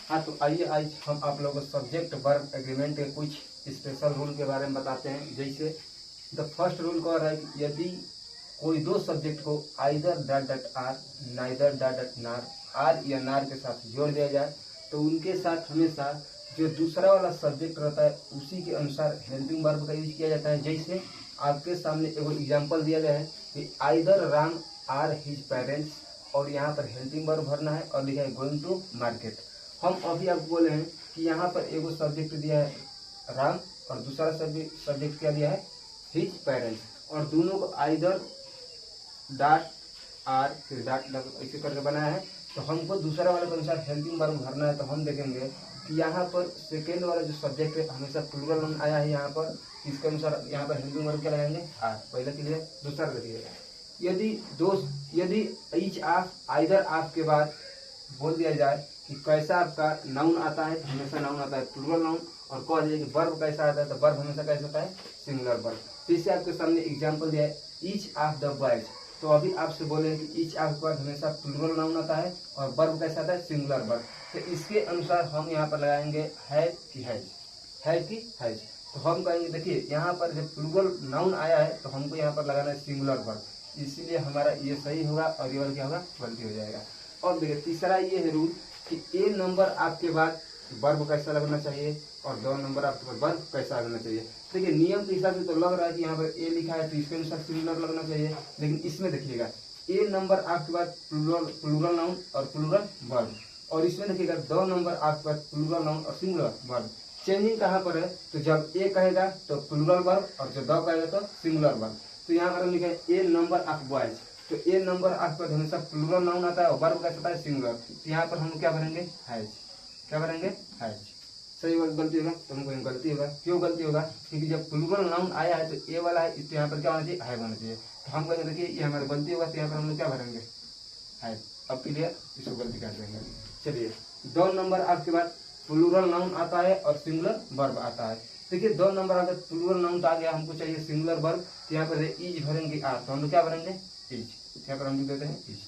हाँ, तो आइए आज हम आप लोगों को सब्जेक्ट वर्ब एग्रीमेंट के कुछ स्पेशल रूल के बारे में बताते हैं। जैसे द फर्स्ट रूल कह रहा है कि यदि कोई दो सब्जेक्ट को either dot dot are, neither dot dot नार, आर या नार के साथ जोड़ दिया जाए तो उनके साथ हमेशा जो दूसरा वाला सब्जेक्ट रहता है उसी के अनुसार हेल्पिंग वर्ब का यूज किया जाता है। जैसे आपके सामने एक एग्जाम्पल दिया गया है कि either Ram or his parents, और यहाँ पर हेल्पिंग वर्ब भरना है और लिखा है गोइंग टू मार्केट। हम अभी आपको बोले हैं कि यहाँ पर एगो सब्जेक्ट दिया है राम और दूसरा सब्जेक्ट क्या दिया है हिज पेरेंट्स, और दोनों को आइदर डॉट आर फिर डॉट ऐसे करके बनाया है। तो हमको दूसरा वाले के अनुसार हेल्पिंग वर्ब भरना है। तो हम देखेंगे कि यहाँ पर सेकेंड वाला जो सब्जेक्ट है हमेशा प्लूरल नाउन आया है यहाँ पर, इसके अनुसार यहाँ पर हेल्पिंग वर्ब क्या लगाएंगे आर। पहले के लिए दूसरा देखिएगा, यदि ईच ऑफ आइदर ऑफ के बाद बोल दिया जाए कि कैसा आपका नाउन आता है, हमेशा नाउन आता है प्लूरल नाउन, और कह दिया कि वर्ब कैसा आता है तो वर्ब हमेशा कैसा होता है सिंगुलर वर्ब। जैसे आपके सामने एग्जांपल दिया है ईच ऑफ द बॉयज, तो अभी आपसे बोले कि ईच ऑफ के बाद हमेशा प्लूरल नाउन आता है और वर्ब कैसा आता है सिंगुलर वर्ब। तो इसके अनुसार हम यहाँ पर लगाएंगे हैव कि हैज। तो हम कहेंगे देखिए यहाँ पर जब प्लूरल नाउन आया है तो हमको यहाँ पर लगाना है सिंगुलर वर्ब, इसीलिए हमारा ये सही होगा और ये वाला क्या होगा गलती हो जाएगा। और देखिए तीसरा ये है रूल कि ए नंबर आपके बाद वर्ब कैसा लगना चाहिए और दो नंबर आपके बाद वर्ब कैसा लगना चाहिए। देखिए नियम के हिसाब से तो लग रहा है कि यहाँ पर ए लिखा है तो इसके अनुसार सिंगुलर लगना चाहिए, लेकिन इसमें देखिएगा ए नंबर आपके बाद प्लूरल नाउन और प्लूरल वर्ब, और इसमें देखिएगा दो नंबर आपके बाद प्लूरल नाउन और सिंगुलर वर्ब। चेंजिंग कहाँ पर है तो जब ए कहेगा तो प्लूरल वर्ब और जब दो कहेगा तो सिंगुलर वर्ब। तो यहाँ पर लिखा है ए नंबर ऑफ बॉयज, तो ए नंबर ऑफ पर हमेशा प्लूरल नाउन आता है और वर्ब कैसा आता है सिंगुलर। तो यहाँ पर हम क्या भरेंगे हैज, क्या भरेंगे हैज। सही बात गलती होगा तो हमको गलती होगा। क्यों गलती होगा क्योंकि जब प्लूरल नाउन आया है तो ए वाला है, इसलिए यहाँ पर क्या होना चाहिए हैव होना चाहिए। तो हम कहेंगे देखिए ये हमारी गलती होगा, तो यहाँ पर हम लोग क्या भरेंगे हैज। अब क्लियर, इसको गलती कर देंगे। चलिए दो नंबर आपके बाद प्लूरल नाउन आता है और सिंगुलर वर्ब आता है। देखिए दो नंबर अगर प्लूरल नाउन आ गया, हमको चाहिए सिंगुलर वर्ब, तो यहाँ पर इज भरेंगे आर, तो हम लोग क्या भरेंगे इज, यहाँ पर हम लिख देते हैं इज।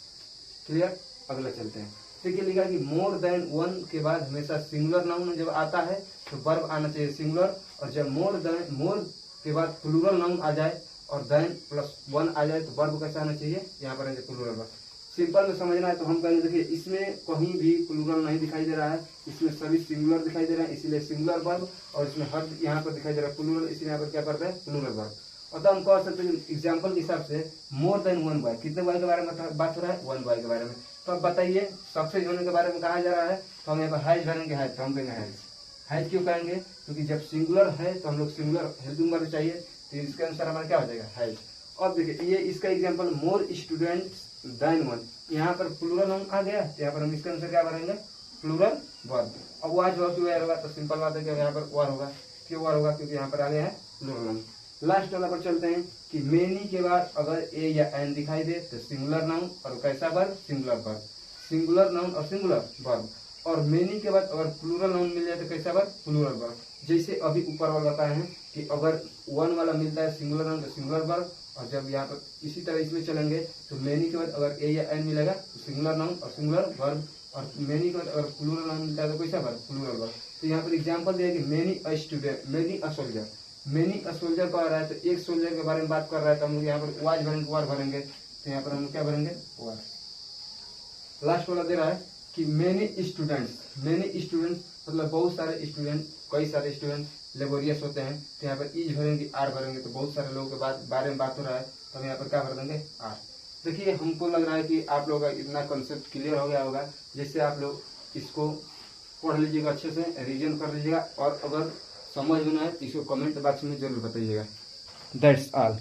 क्लियर, अगला चलते हैं। देखिए लिखा है कि मोर देन वन के बाद हमेशा सिंगुलर नाउन जब आता है तो वर्ब आना चाहिए सिंगुलर, और जब मोर के बाद प्लूरल नाउन आ जाए और देन प्लस वन आ जाए तो वर्ब कैसा आना चाहिए यहाँ पर प्लूरल वर्ब। सिंपल में समझना है तो हम कहेंगे देखिए इसमें कहीं भी प्लूरल नहीं दिखाई दे रहा है, इसमें सभी सिंगुलर दिखाई दे रहा है, इसीलिए सिंगुलर वर्ब, और इसमें हर यहाँ पर दिखाई दे रहा है प्लूरल, इसलिए यहाँ पर क्या करते हैं प्लूरल वर्ब। और तो हम कह सकते हैं एग्जाम्पल के हिसाब से मोर देन वन बॉय, कितने बॉय के बारे में बात हो रहा है वन बॉय के बारे में। तो अब बताइए सक्सेस होने के बारे में कहा जा रहा है, तो हम यहाँ पर हैज भरेंगे हैज, तो हम कहेंगे हैज क्यों कहेंगे क्योंकि जब सिंगुलर है तो हम लोग सिंगुलर हेल्पिंग वर्ब चाहिए, तो इसके अनुसार हमारा क्या हो जाएगा हैज। और देखिए ये इसका example more students than one, यहाँ पर प्लूरल नाउन आ गया तो यहाँ पर हम इसके अनुसार क्या भरेंगे प्लूरल वर्ब। अब वाज वर्ब क्यों होगा तो सिंपल बात है कि यहाँ पर वर होगा। क्यों वर होगा क्योंकि यहाँ पर आ गया है प्लूरल नाउन। लास्ट वाला पर चलते हैं कि मेनी के बाद अगर ए या एन दिखाई दे तो सिंगुलर नाउन और कैसा verb singular verb, singular noun और सिंगुलर वर्ब। और मेनी के बाद अगर प्लूरल नाउन मिल जाए तो कैसा वर्ब प्लूरल वर्ब। जैसे अभी ऊपर वाला बताए हैं कि अगर वन वाला मिलता है सिंगुलर नाउन तो सिंगुलर वर्ब, और जब यहाँ पर इसी तरह इसमें चलेंगे तो मेनी के बाद अगर ए या एन मिलेगा तो सिंगुलर नाउन और सिंगुलर वर्ब, और मेनी के बाद अगर प्लूरल नाउन मिलता है तो कैसा वर्ब प्लूरल वर्ब। तो यहाँ पर एग्जांपल दिया कि many a student, many a soldier, many a soldier कह रहा है तो एक सोल्जर के बारे में बात कर रहा है, तो हम लोग यहाँ पर वाज भरेंगे वर भरेंगे, तो यहाँ पर हम क्या भरेंगे वर। लास्ट वाला दे रहा है कि मेनी स्टूडेंट्स मतलब बहुत सारे स्टूडेंट, कई सारे स्टूडेंट लेबोरियस होते हैं, तो यहाँ पर इज भरेंगे आर भरेंगे, तो बहुत सारे लोगों के बारे में बात हो रहा है तो हम यहाँ पर क्या भर देंगे आर। देखिए हमको लग रहा है कि आप लोगों का इतना कंसेप्ट क्लियर हो गया होगा। जैसे आप लोग इसको पढ़ लीजिएगा, अच्छे से रिवीजन कर लीजिएगा, और अगर समझ में ना आए तो इसको कमेंट बॉक्स में जरूर बताइएगा। That's all.